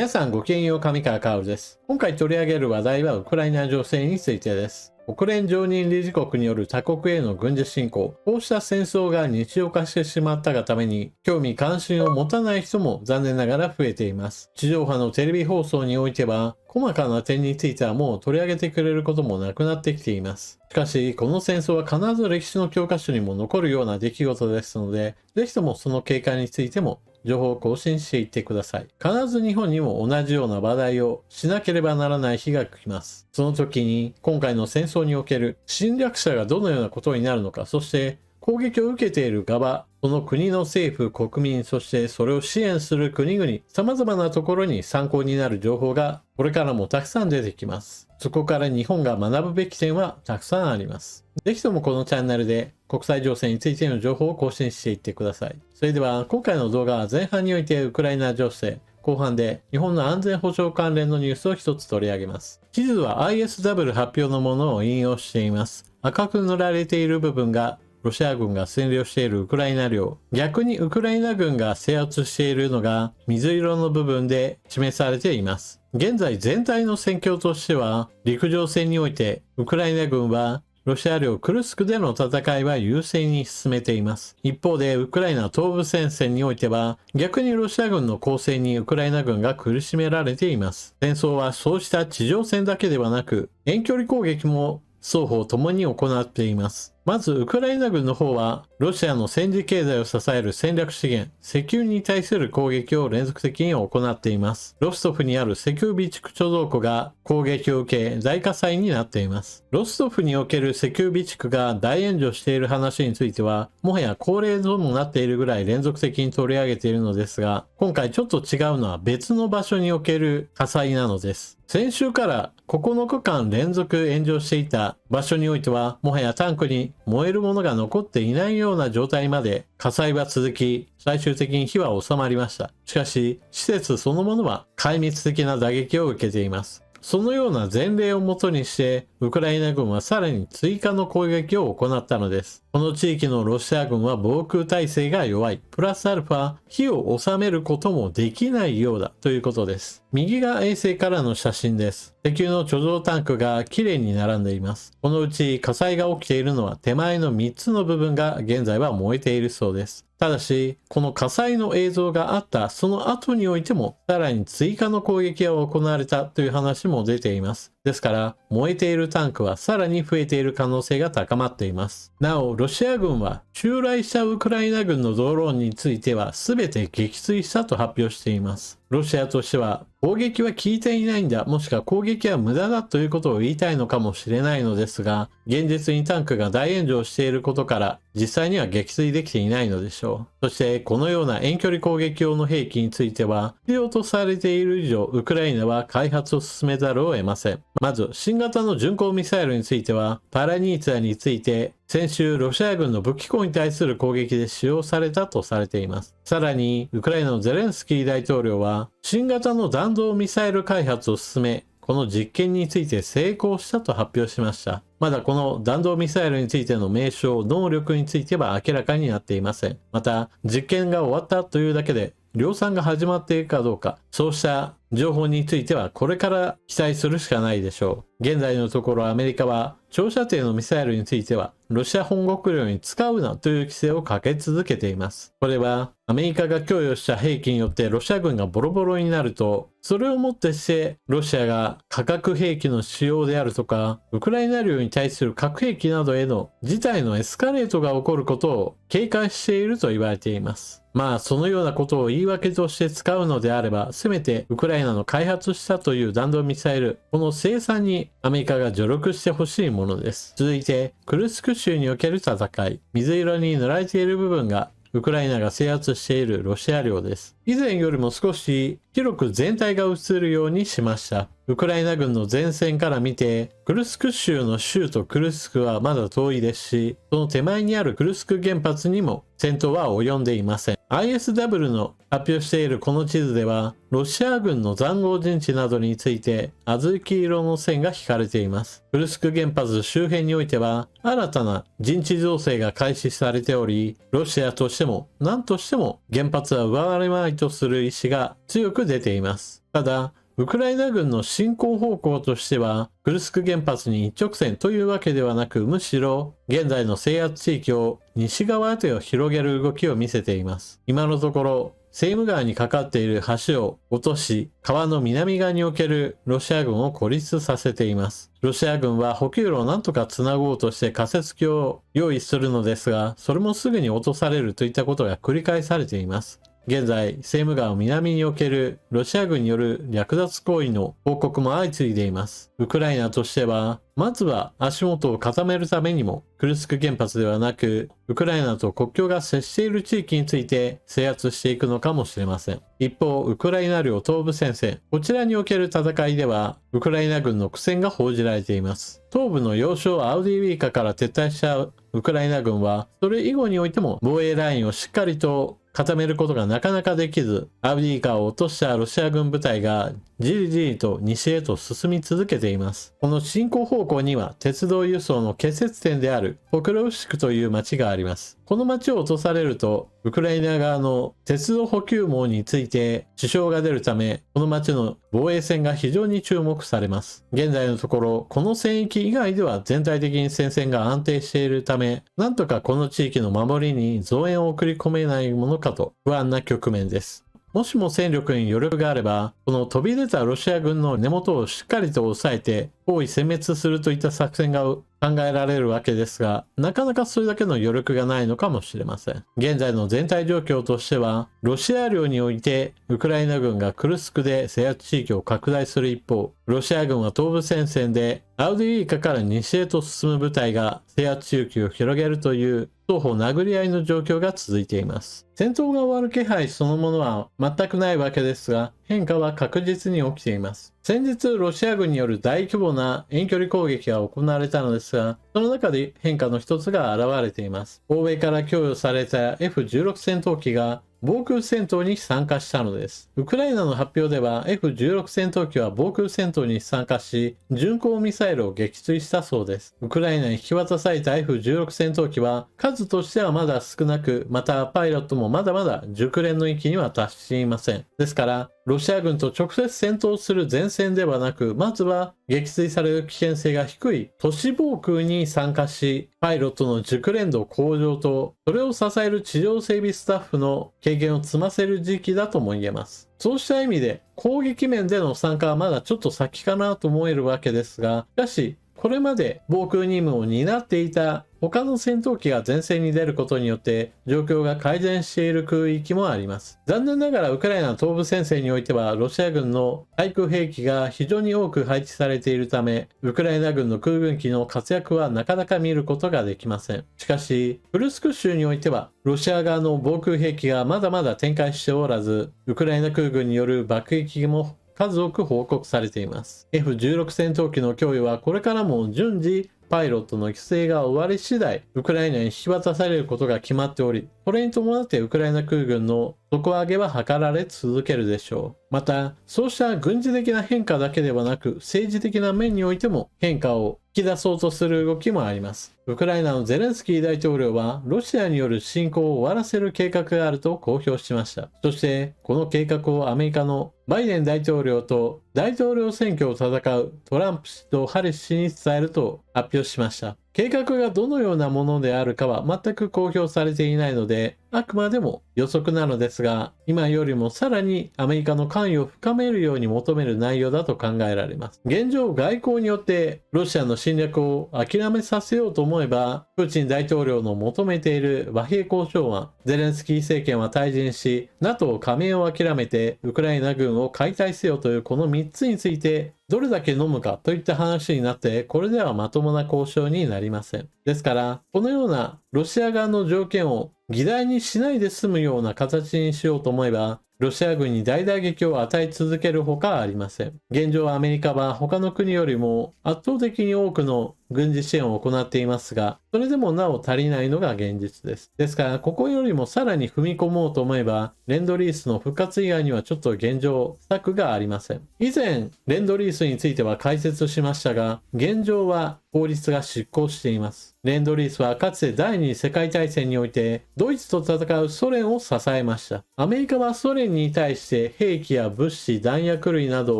皆さんごきげんよう、上川薫です。今回取り上げる話題はウクライナ情勢についてです。国連常任理事国による他国への軍事侵攻、こうした戦争が日常化してしまったがために、興味関心を持たない人も残念ながら増えています。地上波のテレビ放送においては、細かな点についてはもう取り上げてくれることもなくなってきています。しかし、この戦争は必ず歴史の教科書にも残るような出来事ですので、ぜひともその経過についても情報を更新していってください。必ず日本にも同じような話題をしなければならない日が来ます。その時に今回の戦争における侵略者がどのようなことになるのか、そして攻撃を受けている側、その国の政府、国民、そしてそれを支援する国々、様々なところに参考になる情報がこれからもたくさん出てきます。そこから日本が学ぶべき点はたくさんあります。ぜひともこのチャンネルで国際情勢についての情報を更新していってください。それでは今回の動画は前半においてウクライナ情勢、後半で日本の安全保障関連のニュースを一つ取り上げます。地図は ISW 発表のものを引用しています。赤く塗られている部分がロシア軍が占領しているウクライナ領。逆にウクライナ軍が制圧しているのが水色の部分で示されています。現在全体の戦況としては陸上戦においてウクライナ軍はロシア領クルスクでの戦いは優勢に進めています。一方でウクライナ東部戦線においては逆にロシア軍の攻勢にウクライナ軍が苦しめられています。戦争はそうした地上戦だけではなく遠距離攻撃も双方ともに行っています。まずウクライナ軍の方はロシアの戦時経済を支える戦略資源、石油に対する攻撃を連続的に行っています。ロストフにある石油備蓄貯蔵庫が攻撃を受け大火災になっています。ロストフにおける石油備蓄が大炎上している話についてはもはや恒例ともなっているぐらい連続的に取り上げているのですが、今回ちょっと違うのは別の場所における火災なのです。先週から9日間連続炎上していた場所においてはもはやタンクに燃えるものが残っていないような状態まで火災は続き、最終的に火は収まりました。しかし、施設そのものは壊滅的な打撃を受けています。そのような前例をもとにして、ウクライナ軍はさらに追加の攻撃を行ったのです。この地域のロシア軍は防空体制が弱い。プラスアルファ、火を収めることもできないようだということです。右が衛星からの写真です。石油の貯蔵タンクがきれいに並んでいます。このうち火災が起きているのは手前の3つの部分が現在は燃えているそうです。ただし、この火災の映像があったその後においても、さらに追加の攻撃が行われたという話も出ています。ですから、燃えているタンクはさらに増えている可能性が高まっています。なお、ロシア軍は襲来したウクライナ軍のドローンについては全て撃墜したと発表しています。ロシアとしては攻撃は効いていないんだ、もしくは攻撃は無駄だということを言いたいのかもしれないのですが、現実にタンクが大炎上していることから実際には撃墜できていないのでしょう。そしてこのような遠距離攻撃用の兵器については必要とされている以上、ウクライナは開発を進めざるを得ません。まず新型の巡航ミサイルについてはパラニーツァについて先週ロシア軍の武器庫に対する攻撃で使用されたとされています。さらにウクライナのゼレンスキー大統領は新型の弾道ミサイル開発を進め、この実験について成功したと発表しました。まだこの弾道ミサイルについての名称、能力については明らかになっていません。また実験が終わったというだけで量産が始まっているかどうか、そうした情報についてはこれから期待するしかないでしょう。現在のところアメリカは長射程のミサイルについてはロシア本国領に使うなという規制をかけ続けています。これはアメリカが供与した兵器によってロシア軍がボロボロになると、それをもってしてロシアが化学兵器の使用であるとかウクライナ領に対する核兵器などへの事態のエスカレートが起こることを警戒していると言われています。まあそのようなことを言い訳として使うのであれば、せめてウクライナの開発したという弾道ミサイル、この生産にアメリカが助力してほしいものです。続いてクルスク州における戦い、水色に塗られている部分がウクライナが制圧しているロシア領です。以前よりも少し広く全体が映るようにしました。ウクライナ軍の前線から見て、クルスク州の州都クルスクはまだ遠いですし、その手前にあるクルスク原発にも戦闘は及んでいません。ISW の発表しているこの地図では、ロシア軍の塹壕陣地などについて小豆色の線が引かれています。クルスク原発周辺においては、新たな陣地造成が開始されており、ロシアとしても何としても原発は奪われまいとする意思が強く出ています。ただ、ウクライナ軍の進行方向としては、クルスク原発に一直線というわけではなく、むしろ現在の制圧地域を西側へと広げる動きを見せています。今のところ、セーム川にかかっている橋を落とし、川の南側におけるロシア軍を孤立させています。ロシア軍は補給路をなんとかつなごうとして仮設橋を用意するのですが、それもすぐに落とされるといったことが繰り返されています。現在、セーム川南におけるロシア軍による略奪行為の報告も相次いでいます。ウクライナとしては、まずは足元を固めるためにも、クルスク原発ではなく、ウクライナと国境が接している地域について制圧していくのかもしれません。一方、ウクライナ領東部戦線、こちらにおける戦いでは、ウクライナ軍の苦戦が報じられています。東部の要衝アウディウィーカから撤退したウクライナ軍は、それ以後においても防衛ラインをしっかりと固めることがなかなかできず、アウディーカを落としたロシア軍部隊がじりじりと西へと進み続けています。この進行方向には鉄道輸送の結節点であるポクロウシクという町があります。この町を落とされると、ウクライナ側の鉄道補給網について支障が出るため、この町の防衛線が非常に注目されます。現在のところ、この戦域以外では全体的に戦線が安定しているため、なんとかこの地域の守りに増援を送り込めないものかと不安な局面です。もしも戦力に余力があれば、この飛び出たロシア軍の根元をしっかりと抑えて、包囲殲滅するといった作戦が考えられるわけですが、なかなかそれだけの余力がないのかもしれません。現在の全体状況としては、ロシア領においてウクライナ軍がクルスクで制圧地域を拡大する一方、ロシア軍は東部戦線でアウディーイカから西へと進む部隊が制圧地域を広げるという双方殴り合いの状況が続いています。戦闘が終わる気配そのものは全くないわけですが、変化は確実に起きています。先日、ロシア軍による大規模な遠距離攻撃が行われたのですが、その中で変化の一つが現れています。欧米から供与された F-16 戦闘機が防空戦闘に参加したのです。ウクライナの発表では F-16 戦闘機は防空戦闘に参加し、巡航ミサイルを撃墜したそうです。ウクライナに引き渡された F-16 戦闘機は数としてはまだ少なく、またパイロットもまだまだ熟練の域には達していません。ですから、ロシア軍と直接戦闘する前線ではなく、まずは撃墜される危険性が低い都市防空に参加し、パイロットの熟練度向上と、それを支える地上整備スタッフの経験を積ませる時期だとも言えます。そうした意味で、攻撃面での参加はまだちょっと先かなと思えるわけですが、しかし、これまで防空任務を担っていた他の戦闘機が前線に出ることによって状況が改善している空域もあります。残念ながらウクライナの東部戦線においてはロシア軍の対空兵器が非常に多く配置されているため、ウクライナ軍の空軍機の活躍はなかなか見ることができません。しかし、クルスク州においてはロシア側の防空兵器がまだまだ展開しておらず、ウクライナ空軍による爆撃も数多く報告されています。F-16 戦闘機の供与はこれからも順次パイロットの育成が終わり次第、ウクライナに引き渡されることが決まっており、これに伴ってウクライナ空軍の底上げは図られ続けるでしょう。また、そうした軍事的な変化だけではなく、政治的な面においても変化を引き出そうとする動きもあります。ウクライナのゼレンスキー大統領は、ロシアによる侵攻を終わらせる計画があると公表しました。そして、この計画をアメリカのバイデン大統領と大統領選挙を戦うトランプ氏とハリス氏に伝えると発表しました。計画がどのようなものであるかは全く公表されていないので、あくまでも予測なのですが、今よりもさらにアメリカの関与を深めるように求める内容だと考えられます。現状、外交によってロシアの侵略を諦めさせようと思えば、プーチン大統領の求めている和平交渉案、ゼレンスキー政権は退陣し、NATO 加盟を諦めてウクライナ軍を解体せよというこの3つについて、どれだけ飲むかといった話になって、これではまともな交渉になりません。ですから、このようなロシア側の条件を議題にしないで済むような形にしようと思えば、ロシア軍に大打撃を与え続けるほかありません。現状アメリカは他の国よりも圧倒的に多くの軍事支援を行っていますが、それでもなお足りないのが現実です。ですから、ここよりもさらに踏み込もうと思えば、レンドリースの復活以外にはちょっと現状策がありません。以前、レンドリースについては解説しましたが、現状は法律が失効しています。レンドリースはかつて第二次世界大戦においてドイツと戦うソ連を支えました。アメリカはソ連に対して兵器や物資、弾薬類など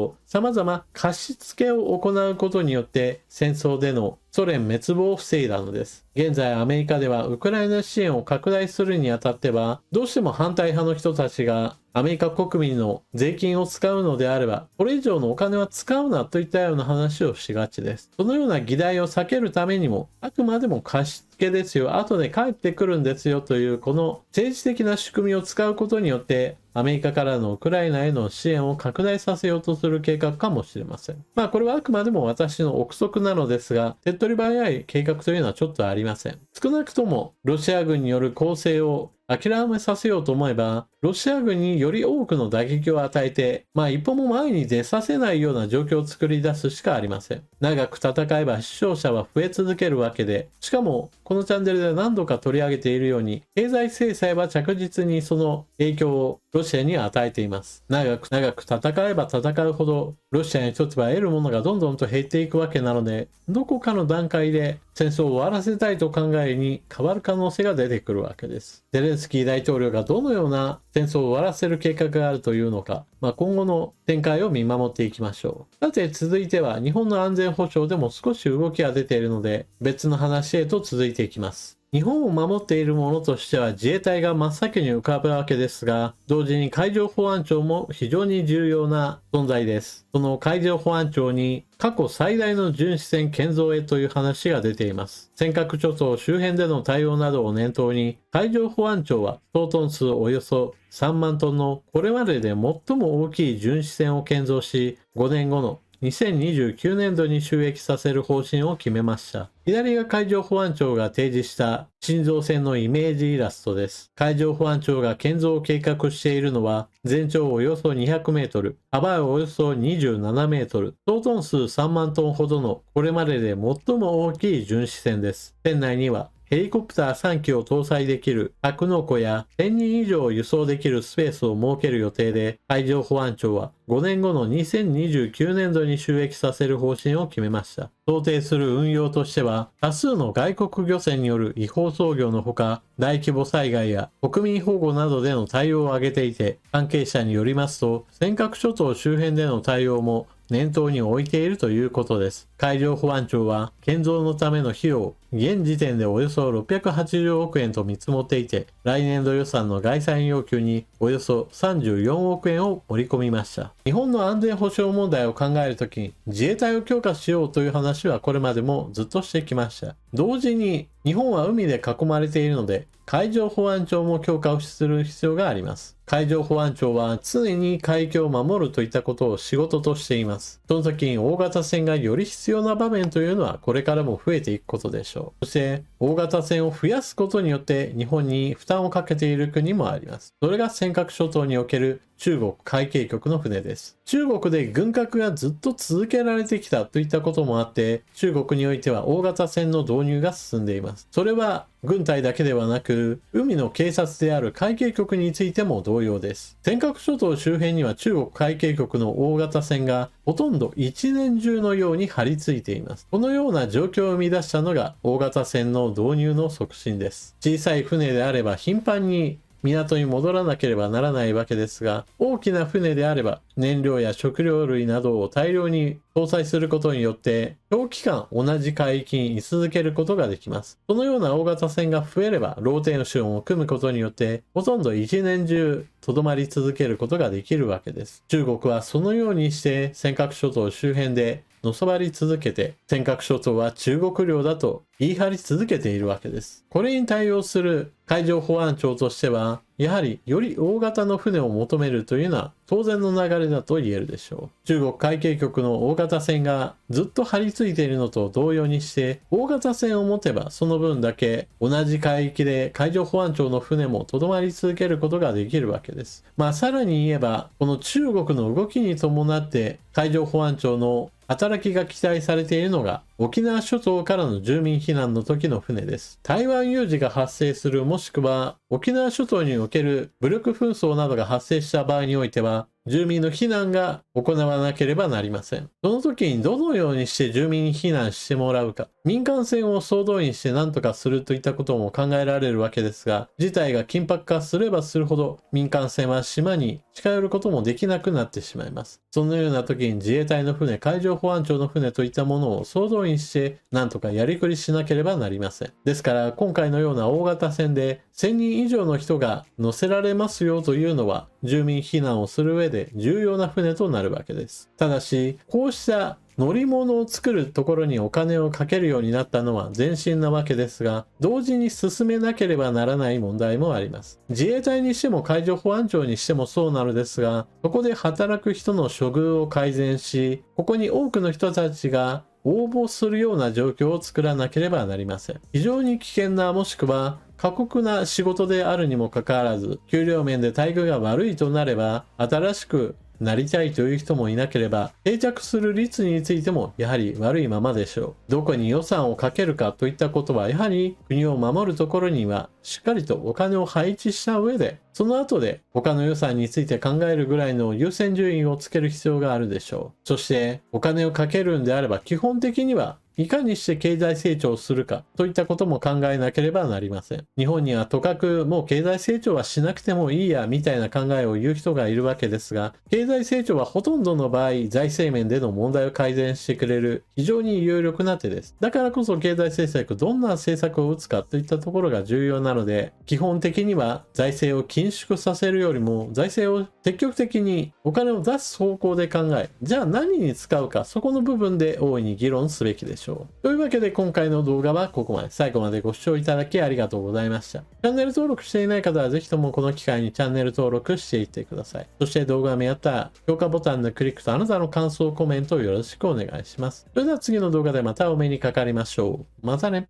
を様々貸し付けを行うことによって戦争でのソ連滅亡を防いだのです。現在アメリカではウクライナ支援を拡大するにあたっては、どうしても反対派の人たちがアメリカ国民の税金を使うのであれば、これ以上のお金は使うなといったような話をしがちです。そのような議題を避けるためにも、あくまでも貸し付けですよ、後で帰ってくるんですよというこの政治的な仕組みを使うことによって、アメリカからのウクライナへの支援を拡大させようとする計画かもしれません。これはあくまでも私の憶測なのですが、手っ取り早い計画というのはちょっとありません。少なくともロシア軍による攻勢を諦めさせようと思えば、ロシア軍により多くの打撃を与えて、一歩も前に出させないような状況を作り出すしかありません。長く戦えば死傷者は増え続けるわけで、しかもこのチャンネルで何度か取り上げているように、経済制裁は着実にその影響をロシアに与えています。長く戦えば戦うほど、ロシアにとっては得るものがどんどんと減っていくわけなので、どこかの段階で戦争を終わらせたいと考えに変わる可能性が出てくるわけです。ゼレンスキー大統領がどのような戦争を終わらせる計画があるというのか、今後の展開を見守っていきましょう。さて続いては日本の安全保障でも少し動きが出ているので、別の話へと続いていきます。日本を守っているものとしては自衛隊が真っ先に浮かぶわけですが、同時に海上保安庁も非常に重要な存在です。その海上保安庁に過去最大の巡視船建造へという話が出ています。尖閣諸島周辺での対応などを念頭に、海上保安庁は総トン数およそ3万トンのこれまでで最も大きい巡視船を建造し、5年後の2029年度に就役させる方針を決めました。左が海上保安庁が提示した新造船のイメージイラストです。海上保安庁が建造を計画しているのは、全長およそ200メートル、幅およそ27メートル、総トン数3万トンほどのこれまでで最も大きい巡視船です。船内にはヘリコプター3機を搭載できる格納庫や1000人以上を輸送できるスペースを設ける予定で、海上保安庁は5年後の2029年度に就役させる方針を決めました。想定する運用としては、多数の外国漁船による違法操業のほか、大規模災害や国民保護などでの対応を挙げていて、関係者によりますと、尖閣諸島周辺での対応も念頭に置いているということです。海上保安庁は建造のための費用、現時点でおよそ680億円と見積もっていて、来年度予算の概算要求におよそ34億円を盛り込みました。日本の安全保障問題を考えるときに自衛隊を強化しようという話はこれまでもずっとしてきました。同時に日本は海で囲まれているので、海上保安庁も強化をする必要があります。海上保安庁は常に海峡を守るといったことを仕事としています。その時に大型船がより必要な場面というのはこれからも増えていくことでしょう。そして大型船を増やすことによって日本に負担をかけている国もあります。それが尖閣諸島における中国海警局の船です。中国で軍拡がずっと続けられてきたといったこともあって、中国においては大型船の導入が進んでいます。それは軍隊だけではなく、海の警察である海警局についても同様です。尖閣諸島周辺には中国海警局の大型船がほとんど一年中のように張り付いています。このような状況を生み出したのが大型船の導入の促進です。小さい船であれば頻繁に港に戻らなければならないわけですが、大きな船であれば燃料や食料類などを大量に搭載することによって長期間同じ海域に居続けることができます。そのような大型船が増えればローテーションを組むことによってほとんど一年中とどまり続けることができるわけです。中国はそのようにして尖閣諸島周辺でのさばり続けて、尖閣諸島は中国領だと言い張り続けているわけです。これに対応する海上保安庁としては、やはりより大型の船を求めるというのは当然の流れだと言えるでしょう。中国海警局の大型船がずっと張り付いているのと同様にして、大型船を持てばその分だけ同じ海域で海上保安庁の船もとどまり続けることができるわけです。さらに言えば、この中国の動きに伴って海上保安庁の働きが期待されているのが沖縄諸島からの住民避難の時の船です。台湾有事が発生する、もしくは沖縄諸島における武力紛争などが発生した場合においては、住民の避難が行わなければなりません。その時にどのようにして住民に避難してもらうか、民間船を総動員して何とかするといったことも考えられるわけですが、事態が緊迫化すればするほど民間船は島に近寄ることもできなくなってしまいます。そのような時に自衛隊の船、海上保安庁の船といったものを総動員して何とかやりくりしなければなりません。ですから今回のような大型船で1000人以上の人が乗せられますよというのは、住民避難をする上で重要な船となるわけです。ただし、こうした乗り物を作るところにお金をかけるようになったのは前進なわけですが、同時に進めなければならない問題もあります。自衛隊にしても海上保安庁にしてもそうなのですが、そこで働く人の処遇を改善し、ここに多くの人たちが応募するような状況を作らなければなりません。非常に危険な、もしくは過酷な仕事であるにもかかわらず、給料面で待遇が悪いとなれば、新しくなりたいという人もいなければ、定着する率についてもやはり悪いままでしょう。どこに予算をかけるかといったことは、やはり国を守るところにはしっかりとお金を配置した上で、その後で他の予算について考えるぐらいの優先順位をつける必要があるでしょう。そしてお金をかけるんであれば、基本的にはいかにして経済成長をするかといったことも考えなければなりません。日本にはとかくもう経済成長はしなくてもいいやみたいな考えを言う人がいるわけですが、経済成長はほとんどの場合財政面での問題を改善してくれる非常に有力な手です。だからこそ経済政策、どんな政策を打つかといったところが重要なので、基本的には財政を緊縮させるよりも財政を積極的にお金を出す方向で考え、じゃあ何に使うか、そこの部分で大いに議論すべきでしょう。というわけで今回の動画はここまで。最後までご視聴いただきありがとうございました。チャンネル登録していない方はぜひともこの機会にチャンネル登録していってください。そして動画が見合ったら評価ボタンのクリックとあなたの感想、コメントをよろしくお願いします。それでは次の動画でまたお目にかかりましょう。またね。